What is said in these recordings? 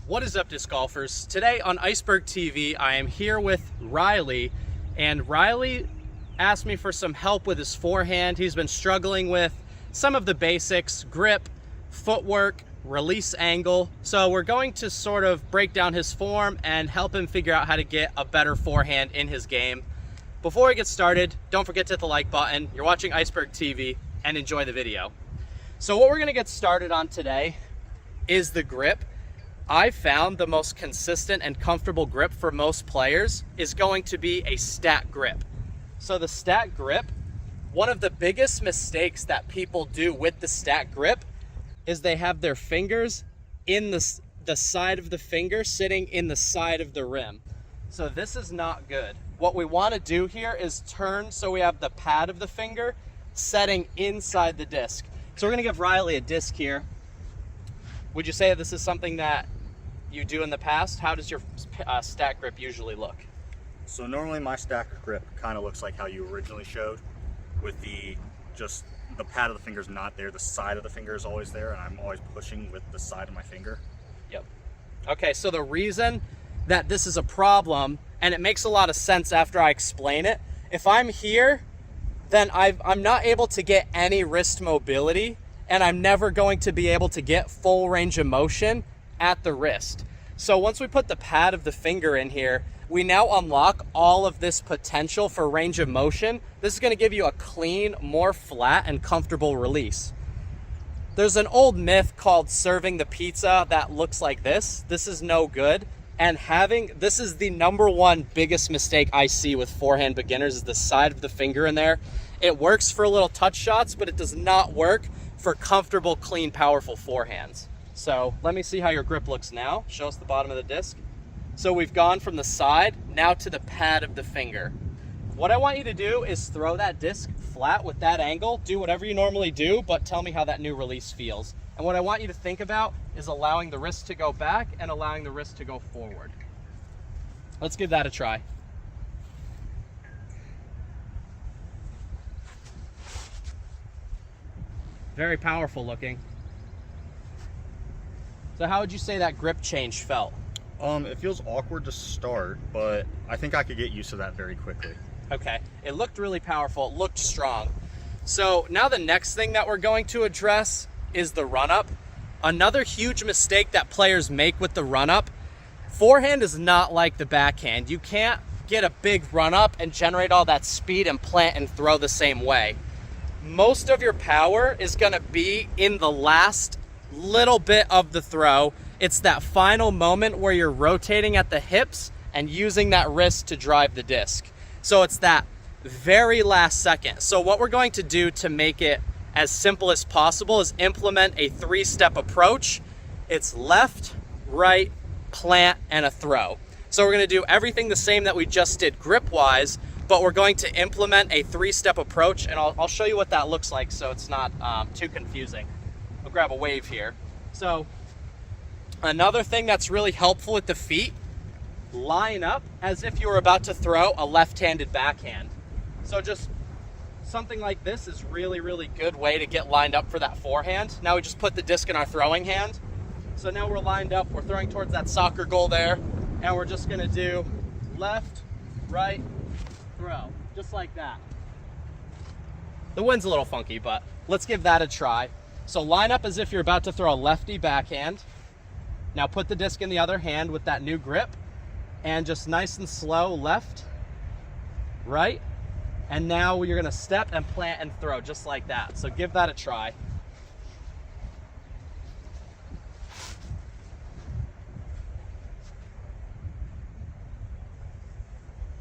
What is up, disc golfers? Today on Iceberg TV, I am here with Riley, and Riley asked me for some help with his forehand. He's been struggling with some of the basics: grip, footwork, release angle. So we're going to sort of break down his form and help him figure out how to get a better forehand in his game. Before we get started, don't forget to hit the like button. You're watching Iceberg TV, and enjoy the video. So what we're gonna get started on today is the grip. I found the most consistent and comfortable grip for most players is going to be a stack grip. So the stack grip, one of the biggest mistakes that people do with the stack grip is they have their fingers in the side of the finger sitting in the side of the rim. So this is not good. What we want to do here is turn so we have the pad of the finger setting inside the disc. So we're going to give Riley a disc here. Would you say that this is something that you do in the past? How does your stack grip usually look? So normally my stack grip kind of looks like how you originally showed, with the pad of the finger is not there, the side of the finger is always there, and I'm always pushing with the side of my finger. Yep. Okay, so the reason that this is a problem, and it makes a lot of sense after I explain it, if I'm here, then I'm not able to get any wrist mobility, and I'm never going to be able to get full range of motion at the wrist. So once we put the pad of the finger in here, we now unlock all of this potential for range of motion. This is going to give you a clean, more flat and comfortable release. There's an old myth called serving the pizza that looks like this. This is no good. And this is the #1 biggest mistake I see with forehand beginners, is the side of the finger in there. It works for little touch shots, but it does not work for comfortable, clean, powerful forehands. So let me see how your grip looks now. Show us the bottom of the disc. So we've gone from the side now to the pad of the finger. What I want you to do is throw that disc flat with that angle. Do whatever you normally do, but tell me how that new release feels. And what I want you to think about is allowing the wrist to go back and allowing the wrist to go forward. Let's give that a try. Very powerful looking. So how would you say that grip change felt? It feels awkward to start, but I think I could get used to that very quickly. Okay, it looked really powerful, it looked strong. So now the next thing that we're going to address is the run-up. Another huge mistake that players make with the run-up, forehand is not like the backhand. You can't get a big run-up and generate all that speed and plant and throw the same way. Most of your power is gonna be in the last little bit of the throw. It's that final moment where you're rotating at the hips and using that wrist to drive the disc. So it's that very last second. So what we're going to do to make it as simple as possible is implement a 3-step approach. It's left, right, plant, and a throw. So we're gonna do everything the same that we just did grip-wise, but we're going to implement a 3-step approach, and I'll show you what that looks like so it's not too confusing. I'll grab a wave here. So another thing that's really helpful with the feet, line up as if you were about to throw a left-handed backhand. So just something like this is really, really good way to get lined up for that forehand. Now we just put the disc in our throwing hand. So now we're lined up, we're throwing towards that soccer goal there, and we're just gonna do left, right, throw, just like that. The wind's a little funky, but let's give that a try. So line up as if you're about to throw a lefty backhand. Now put the disc in the other hand with that new grip, and just nice and slow, left, right, and now you're gonna step and plant and throw just like that. So give that a try.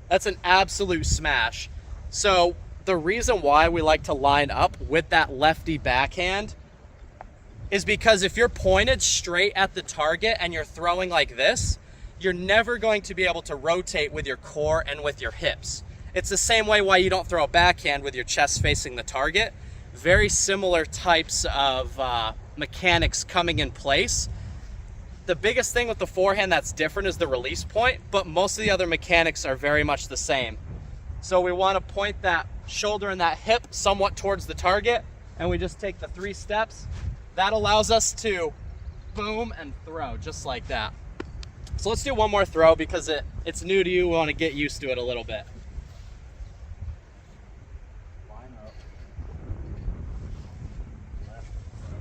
That's an absolute smash. So the reason why we like to line up with that lefty backhand is because if you're pointed straight at the target and you're throwing like this, you're never going to be able to rotate with your core and with your hips. It's the same way why you don't throw a backhand with your chest facing the target. Very similar types of mechanics coming in place. The biggest thing with the forehand that's different is the release point, but most of the other mechanics are very much the same. So we want to point that shoulder and that hip somewhat towards the target, and we just take the 3 steps. That allows us to boom and throw just like that. So let's do one more throw because it's new to you. We want to get used to it a little bit. Line up. Left, right.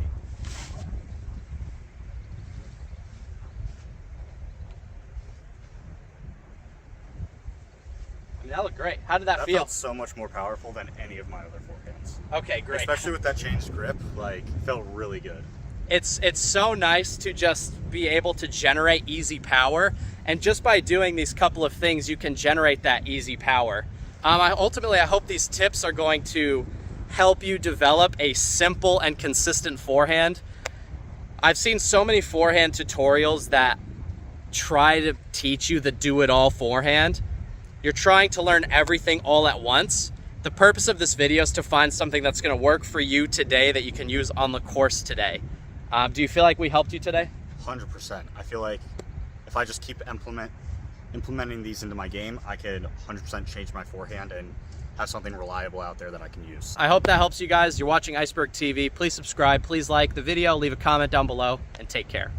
I mean, that looked great. How did that feel? Felt so much more powerful than any of my other forehands. Okay, great. Especially with that changed grip, like, felt really good. It's so nice to just be able to generate easy power, and just by doing these couple of things, you can generate that easy power. Ultimately, I hope these tips are going to help you develop a simple and consistent forehand. I've seen so many forehand tutorials that try to teach you the do-it-all forehand. You're trying to learn everything all at once. The purpose of this video is to find something that's going to work for you today that you can use on the course today. Do you feel like we helped you today? 100%. I feel like if I just keep implementing these into my game, I could 100% change my forehand and have something reliable out there that I can use. I hope that helps you guys. You're watching Iceberg TV. Please subscribe, please like the video, leave a comment down below, and take care.